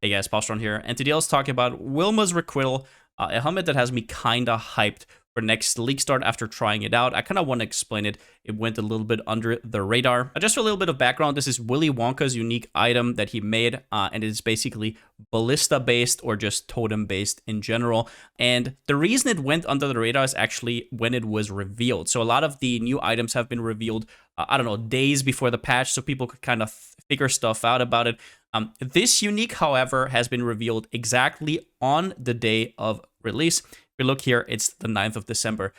Hey guys, Palsteron here, and today let's talk about Wilma's Requital, a helmet that has me kinda hyped for next Leaguestart after trying it out. I kinda want to explain it. It went a little bit under the radar. Just for a little bit of background, this is Willy Wonka's unique item that he made, and it is basically ballista-based or just totem-based in general. And the reason it went under the radar is actually when it was revealed. So a lot of the new items have been revealed, I don't know, days before the patch, so people could kind of figure stuff out about it. This unique, however, has been revealed exactly on the day of release. If you look here, it's the 9th of December,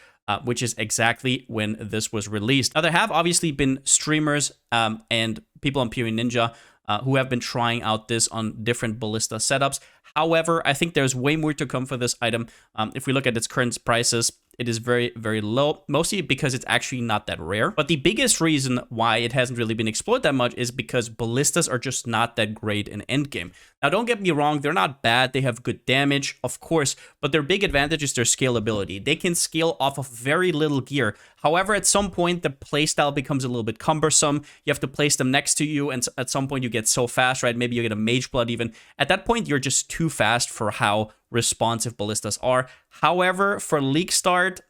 which is exactly when this was released. Now, there have obviously been streamers and people on PoE Ninja who have been trying out this on different ballista setups. However, I think there's way more to come for this item. If we look at its current prices, it is very, very low, mostly because it's actually not that rare. But the biggest reason why it hasn't really been explored that much is because ballistas are just not that great in endgame. Now, don't get me wrong, they're not bad. They have good damage, of course, but their big advantage is their scalability. They can scale off of very little gear. However, at some point, the playstyle becomes a little bit cumbersome. You have to place them next to you, and at some point, you get so fast, right? Maybe you get a Mage Blood even. At that point, you're just too fast for how responsive ballistas are. However, for Leaguestart,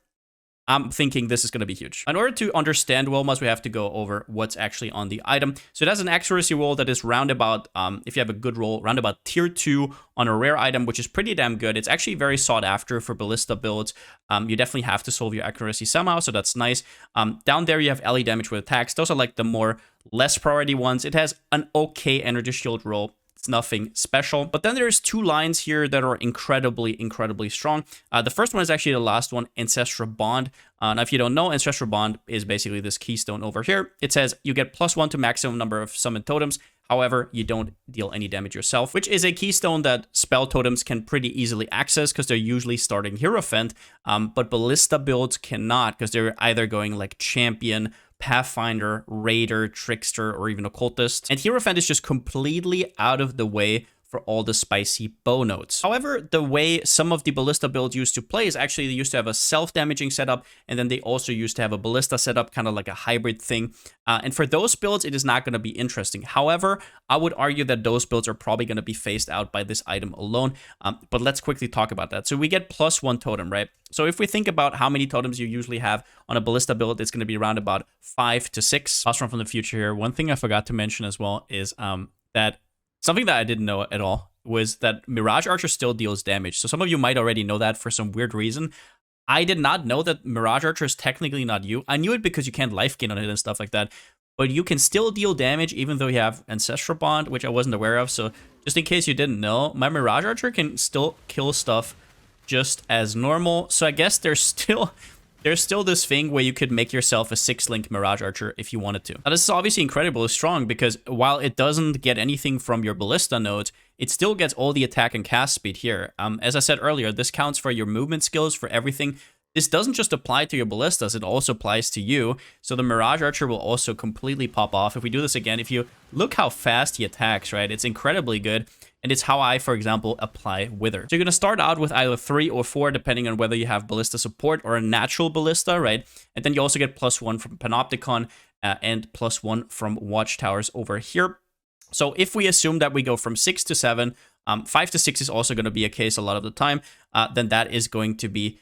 I'm thinking this is going to be huge. In order to understand Wilma's, we have to go over what's actually on the item. So it has an accuracy roll that is roundabout, if you have a good roll, roundabout tier 2 on a rare item, which is pretty damn good. It's actually very sought after for ballista builds. You definitely have to solve your accuracy somehow, so that's nice. Down there, you have LE damage with attacks. Those are like the more less priority ones. It has an okay energy shield roll. It's nothing special. But then there's two lines here that are incredibly, incredibly strong. The first one is actually the last one, Ancestral Bond. Now, if you don't know, Ancestral Bond is basically this keystone over here. It says you get +1 to maximum number of summoned totems. However, you don't deal any damage yourself, which is a keystone that spell totems can pretty easily access because they're usually starting Hierophant, but ballista builds cannot because they're either going like Champion, Pathfinder, Raider, Trickster, or even Occultist. And Hierophant is just completely out of the way for all the spicy bow notes. However, the way some of the ballista builds used to play is actually they used to have a self-damaging setup, and then they also used to have a ballista setup, kind of like a hybrid thing. And for those builds, it is not going to be interesting. However, I would argue that those builds are probably going to be phased out by this item alone. But let's quickly talk about that. So we get +1 totem, right? So if we think about how many totems you usually have on a ballista build, it's going to be around about 5 to 6. Palsteron from the future here. One thing I forgot to mention as well is that something that I didn't know at all was that Mirage Archer still deals damage. So some of you might already know that for some weird reason. I did not know that Mirage Archer is technically not you. I knew it because you can't life gain on it and stuff like that. But you can still deal damage even though you have Ancestral Bond, which I wasn't aware of. So just in case you didn't know, my Mirage Archer can still kill stuff just as normal. So I guess there's still this thing where you could make yourself a 6-link Mirage Archer if you wanted to. Now, this is obviously incredibly strong because while it doesn't get anything from your ballista nodes, it still gets all the attack and cast speed here. As I said earlier, this counts for your movement skills, for everything. This doesn't just apply to your ballistas, it also applies to you. So the Mirage Archer will also completely pop off. If we do this again, if you look how fast he attacks, right, it's incredibly good. And it's how I, for example, apply Wither. So you're going to start out with either 3 or 4, depending on whether you have ballista support or a natural ballista, right? And then you also get +1 from Panopticon and +1 from Watchtowers over here. So if we assume that we go from 6 to 7, 5 to 6 is also going to be a case a lot of the time, then that is going to be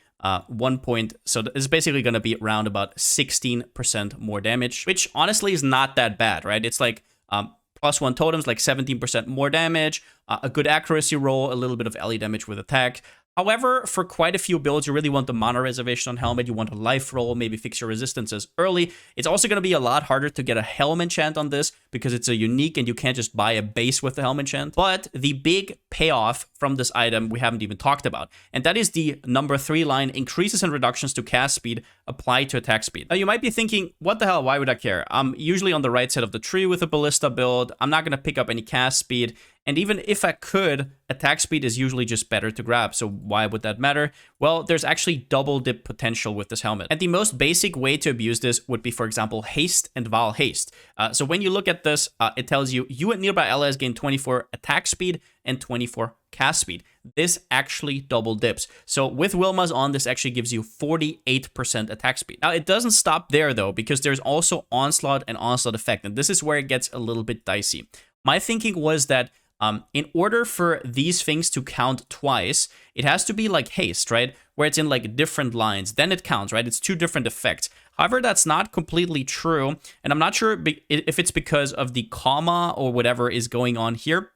1 point. So it's basically going to be around about 16% more damage, which honestly is not that bad, right? It's like +1 totems, like 17% more damage, a good accuracy roll, a little bit of LE damage with attack. However, for quite a few builds, you really want the mana reservation on helmet. You want a life roll, maybe fix your resistances early. It's also going to be a lot harder to get a helm enchant on this because it's a unique and you can't just buy a base with the helm enchant. But the big payoff from this item we haven't even talked about, and that is the number 3 line, increases and reductions to cast speed applied to attack speed. Now you might be thinking, what the hell, why would I care? I'm usually on the right side of the tree with a ballista build. I'm not going to pick up any cast speed. And even if I could, attack speed is usually just better to grab, so why would that matter? Well, there's actually double dip potential with this helmet. And the most basic way to abuse this would be, for example, haste and Val haste. So when you look at this, it tells you and nearby allies gain 24 attack speed and 24 cast speed. This actually double dips. So with Wilma's on, this actually gives you 48% attack speed. Now, it doesn't stop there, though, because there's also onslaught and onslaught effect, and this is where it gets a little bit dicey. My thinking was that In order for these things to count twice, it has to be like haste, right? Where it's in like different lines, then it counts, right? It's two different effects. However, that's not completely true, and I'm not sure if it's because of the comma or whatever is going on here,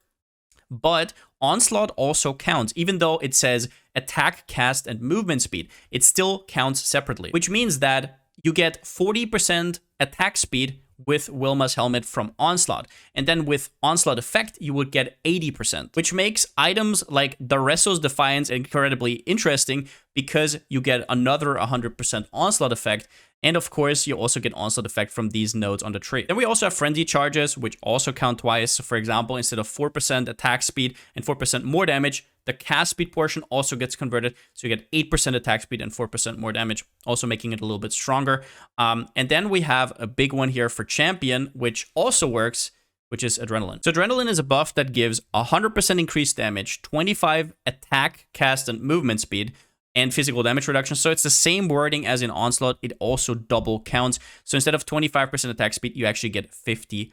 but Onslaught also counts. Even though it says attack, cast, and movement speed, it still counts separately, which means that you get 40% attack speed with Wilma's helmet from Onslaught. And then with Onslaught effect, you would get 80%, which makes items like Dareso's Defiance incredibly interesting because you get another 100% Onslaught effect. And of course, you also get Onslaught effect from these nodes on the tree. Then we also have Frenzy Charges, which also count twice. So for example, instead of 4% attack speed and 4% more damage, the cast speed portion also gets converted. So you get 8% attack speed and 4% more damage, also making it a little bit stronger. And then we have a big one here for Champion, which also works, which is Adrenaline. So Adrenaline is a buff that gives 100% increased damage, 25 attack, cast, and movement speed, and physical damage reduction. So it's the same wording as in Onslaught. It also double counts. So instead of 25% attack speed, you actually get 50%.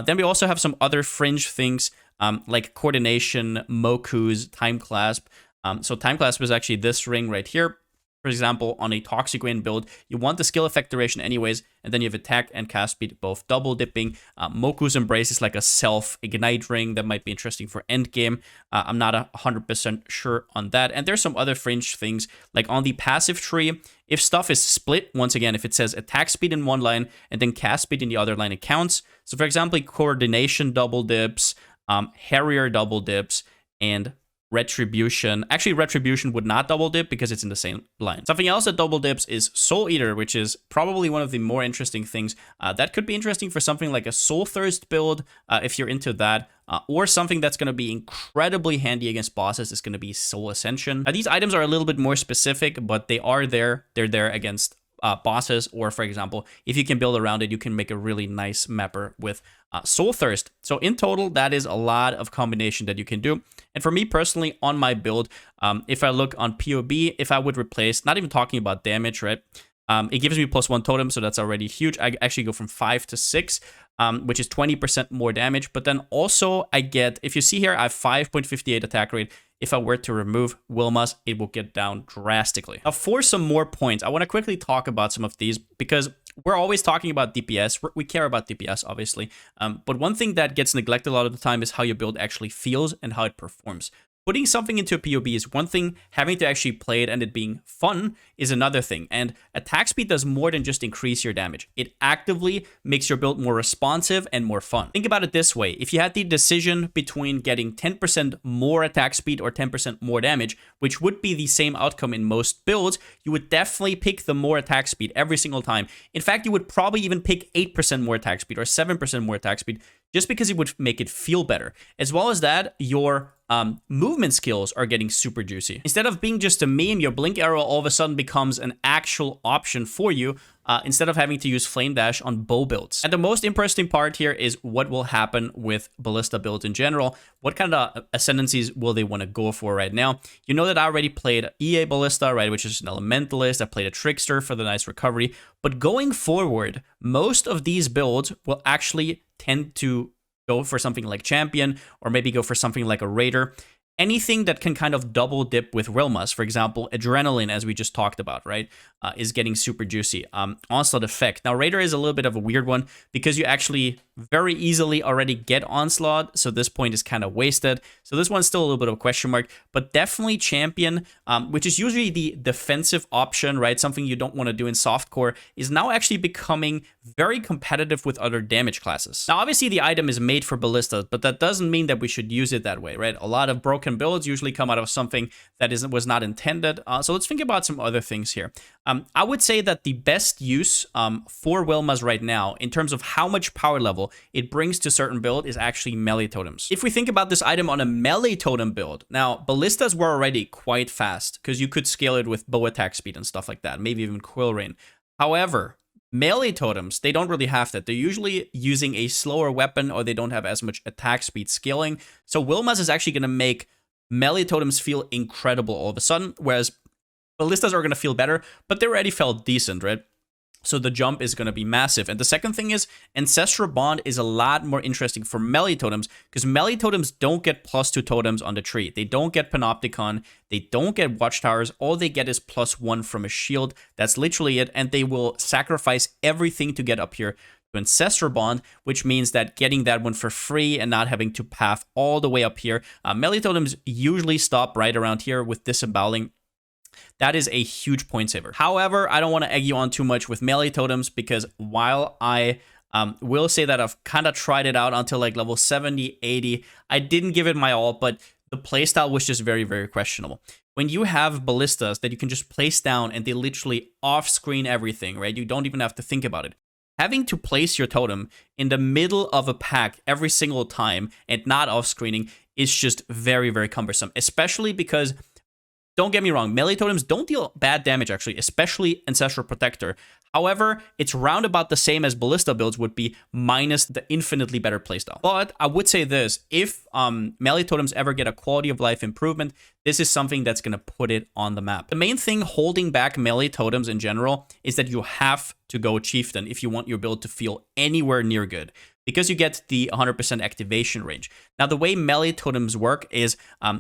Then we also have some other fringe things like Coordination, Moku's, Time Clasp. So Time Clasp is actually this ring right here. For example, on a Toxic Rain build, you want the skill effect duration anyways, and then you have attack and cast speed both double dipping. Moku's Embrace is like a self-ignite ring that might be interesting for endgame. I'm not 100% sure on that. And there's some other fringe things, like on the passive tree, if stuff is split, once again, if it says attack speed in one line and then cast speed in the other line, it counts. So for example, Coordination double dips, Harrier double dips, and Retribution. Actually, Retribution would not double dip because it's in the same line. Something else that double dips is Soul Eater, which is probably one of the more interesting things. That could be interesting for something like a Soul Thirst build, if you're into that. Or something that's going to be incredibly handy against bosses is going to be Soul Ascension. These items are a little bit more specific, but they are there. They're there against bosses, or for example, if you can build around it, you can make a really nice mapper with Soul Thirst. So in total, that is a lot of combination that you can do. And for me personally, on my build, if I look on POB, if I would replace, not even talking about damage, right? It gives me +1 totem, so that's already huge. I actually go from 5 to 6, which is 20% more damage. But then also I get, if you see here, I have 5.58 attack rate. If I were to remove Wilma's, it will get down drastically. Now, for some more points, I want to quickly talk about some of these because we're always talking about DPS. We care about DPS, obviously. But one thing that gets neglected a lot of the time is how your build actually feels and how it performs. Putting something into a POB is one thing, having to actually play it and it being fun is another thing. And attack speed does more than just increase your damage. It actively makes your build more responsive and more fun. Think about it this way. If you had the decision between getting 10% more attack speed or 10% more damage, which would be the same outcome in most builds, you would definitely pick the more attack speed every single time. In fact, you would probably even pick 8% more attack speed or 7% more attack speed just because it would make it feel better. As well as that, your movement skills are getting super juicy. Instead of being just a meme, your blink arrow all of a sudden becomes an actual option for you instead of having to use flame dash on bow builds. And the most interesting part here is what will happen with ballista builds in general. What kind of ascendancies will they want to go for right now? You know that I already played EA Ballista, right, which is an elementalist. I played a trickster for the nice recovery. But going forward, most of these builds will actually tend to go for something like Champion, or maybe go for something like a Raider. Anything that can kind of double dip with Wilma's, for example, Adrenaline, as we just talked about, right, is getting super juicy. Onslaught effect. Now, Raider is a little bit of a weird one because you actually very easily already get Onslaught, so this point is kind of wasted. So this one's still a little bit of a question mark, but definitely Champion, which is usually the defensive option, right, something you don't want to do in softcore, is now actually becoming very competitive with other damage classes. Now, obviously, the item is made for ballistas, but that doesn't mean that we should use it that way, right? A lot of broken builds usually come out of something that was not intended. So let's think about some other things here. I would say that the best use for Wilma's right now, in terms of how much power level it brings to certain build, is actually melee totems. If we think about this item on a melee totem build, now ballistas were already quite fast because you could scale it with bow attack speed and stuff like that, maybe even quill rain. However, melee totems, they don't really have that. They're usually using a slower weapon, or they don't have as much attack speed scaling. So Wilma's is actually going to make melee totems feel incredible all of a sudden, whereas ballistas are going to feel better, but they already felt decent, right? So the jump is going to be massive. And the second thing is Ancestral Bond is a lot more interesting for melee totems because melee totems don't get +2 totems on the tree. They don't get Panopticon. They don't get Watchtowers. All they get is +1 from a shield. That's literally it. And they will sacrifice everything to get up here to Ancestral Bond, which means that getting that one for free and not having to path all the way up here. Melee totems usually stop right around here with Disemboweling. That is a huge point saver. However, I don't want to egg you on too much with melee totems because while I will say that I've kind of tried it out until like level 70, 80, I didn't give it my all, but the playstyle was just very, very questionable. When you have ballistas that you can just place down and they literally off-screen everything, right? You don't even have to think about it. Having to place your totem in the middle of a pack every single time and not off-screening is just very, very cumbersome, especially because don't get me wrong, melee totems don't deal bad damage, actually, especially Ancestral Protector. However, it's round about the same as Ballista builds would be minus the infinitely better playstyle. But I would say this, if melee totems ever get a quality of life improvement, this is something that's going to put it on the map. The main thing holding back melee totems in general is that you have to go Chieftain if you want your build to feel anywhere near good, because you get the 100% activation range. Now, the way melee totems work is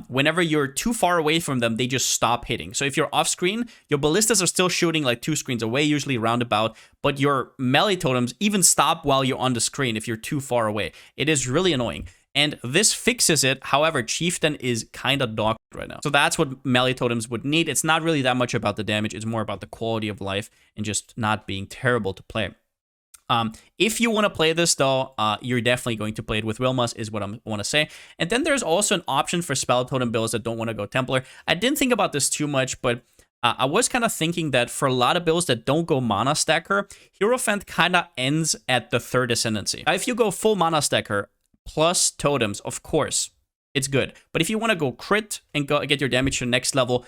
whenever you're too far away from them, they just stop hitting. So if you're off screen, your ballistas are still shooting like 2 screens away, usually roundabout, but your melee totems even stop while you're on the screen if you're too far away. It is really annoying. And this fixes it. However, Chieftain is kind of dog right now. So that's what melee totems would need. It's not really that much about the damage. It's more about the quality of life and just not being terrible to play. If you want to play this, though, you're definitely going to play it with Wilmas, is what I want to say. And then there's also an option for spell totem builds that don't want to go Templar. I didn't think about this too much, but I was kind of thinking that for a lot of builds that don't go Mana Stacker, Hierophant kind of ends at the 3rd Ascendancy. If you go full Mana Stacker plus totems, of course, it's good. But if you want to go crit and get your damage to the next level,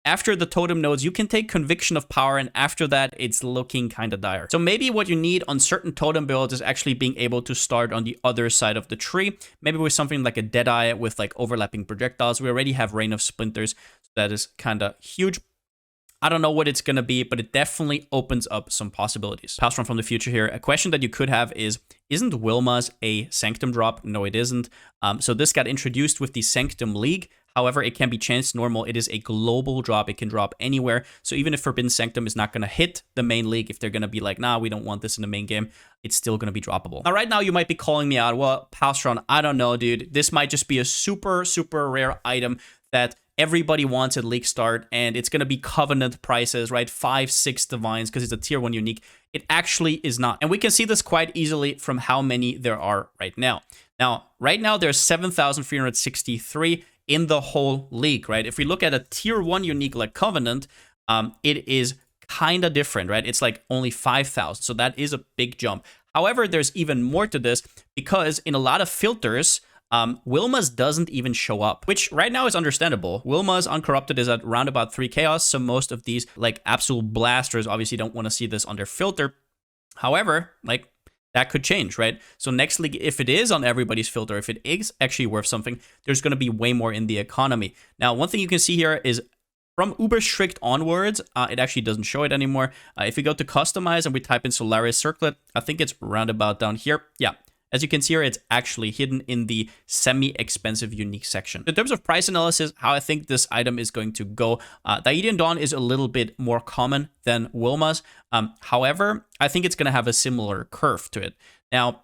after the totem nodes, you can take Conviction of Power, and after that, it's looking kind of dire. So maybe what you need on certain totem builds is actually being able to start on the other side of the tree. Maybe with something like a Deadeye with like overlapping projectiles. We already have Rain of Splinters, so that is kind of huge. I don't know what it's going to be, but it definitely opens up some possibilities. Palsteron from the future here. A question that you could have is, isn't Wilma's a Sanctum drop? No, it isn't. So this got introduced with the Sanctum League. However, it can be chanced normal. It is a global drop. It can drop anywhere. So even if Forbidden Sanctum is not going to hit the main league, if they're going to be like, nah, we don't want this in the main game, it's still going to be droppable. Now, right now, you might be calling me out. Well, Palsteron, I don't know, dude. This might just be a super, super rare item that everybody wants at Leaguestart, and it's going to be Covenant prices, right? 5, 6 Divines, because it's a tier 1 unique. It actually is not. And we can see this quite easily from how many there are right now. Now, right now, there's 7,363 in the whole league, right? If we look at a tier 1 unique like Covenant, it is kind of different, right? It's like only 5,000, so that is a big jump. However, there's even more to this because in a lot of filters, Wilma's doesn't even show up, which right now is understandable. Wilma's Uncorrupted is at around about 3 Chaos, so most of these like absolute blasters obviously don't want to see this under filter. However, like, that could change, right? So next league, if it is on everybody's filter, if it is actually worth something, there's going to be way more in the economy. Now, one thing you can see here is from Uber Strict onwards, it actually doesn't show it anymore. If we go to Customize and we type in Solaris Circlet, I think it's roundabout down here. Yeah. As you can see here, it's actually hidden in the semi-expensive unique section. In terms of price analysis, how I think this item is going to go, Daedian Dawn is a little bit more common than Wilma's. However, I think it's going to have a similar curve to it. Now,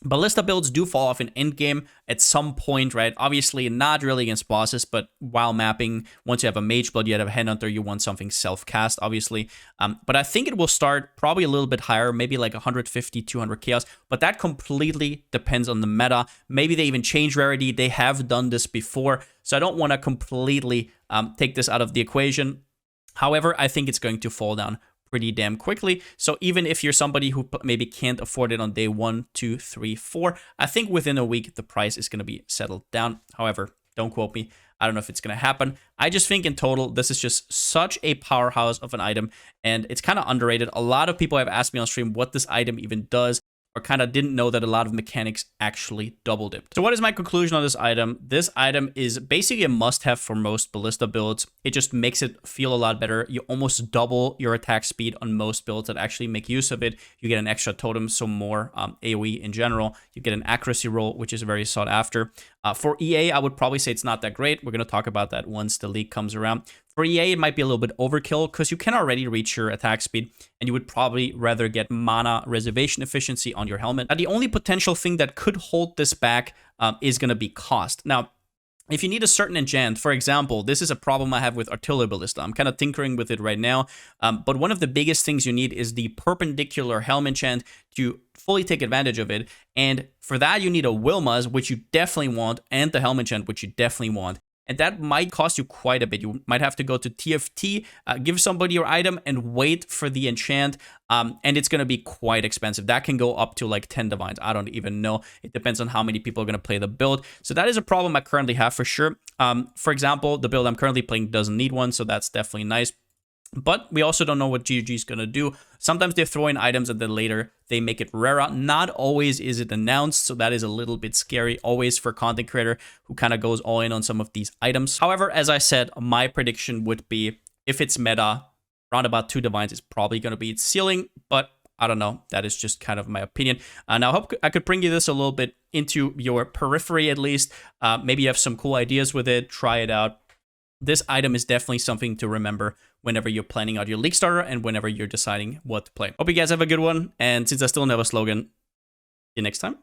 Ballista builds do fall off in endgame at some point, right? Obviously, not really against bosses, but while mapping, once you have a Mage Blood, you have a Headhunter, you want something self-cast, obviously. But I think it will start probably a little bit higher, maybe like 150, 200 Chaos, but that completely depends on the meta. Maybe they even change Rarity. They have done this before, so I don't want to completely take this out of the equation. However, I think it's going to fall down pretty damn quickly. So even if you're somebody who maybe can't afford it on day 1, 2, 3, 4, I think within a week the price is going to be settled down. However, don't quote me. I don't know if it's going to happen. I just think in total, this is just such a powerhouse of an item, and it's kind of underrated. A lot of people have asked me on stream what this item even does. or kind of didn't know that a lot of mechanics actually double dipped. So what is my conclusion on this item? This item is basically a must-have for most ballista builds. It just makes it feel a lot better. You almost double your attack speed on most builds that actually make use of it. You get an extra totem, so more AoE in general. You get an accuracy roll, which is very sought after. For EA, I would probably say it's not that great. We're going to talk about that once the league comes around. For EA, it might be a little bit overkill because you can already reach your attack speed, and you would probably rather get mana reservation efficiency on your helmet. Now, the only potential thing that could hold this back is going to be cost. Now, if you need a certain enchant, for example, this is a problem I have with Artillery Ballista. I'm kind of tinkering with it right now, but one of the biggest things you need is the perpendicular helm enchant to fully take advantage of it. And for that, you need a Wilma's, which you definitely want, and the helm enchant, which you definitely want. And that might cost you quite a bit. You might have to go to TFT, give somebody your item, and wait for the enchant. And it's going to be quite expensive. That can go up to like 10 divines. I don't even know. It depends on how many people are going to play the build. So that is a problem I currently have for sure. For example, the build I'm currently playing doesn't need one, so that's definitely nice. But we also don't know what GG is going to do. Sometimes they throw in items and then later they make it rarer. Not always is it announced, so that is a little bit scary always for content creator who kind of goes all in on some of these items. However, as I said, my prediction would be if it's meta, around about 2 divines is probably going to be its ceiling, but I don't know. That is just kind of my opinion. Now, I hope I could bring you this a little bit into your periphery at least. Maybe you have some cool ideas with it. Try it out. This item is definitely something to remember whenever you're planning out your league starter and whenever you're deciding what to play. Hope you guys have a good one. And since I still don't have a slogan, see you next time.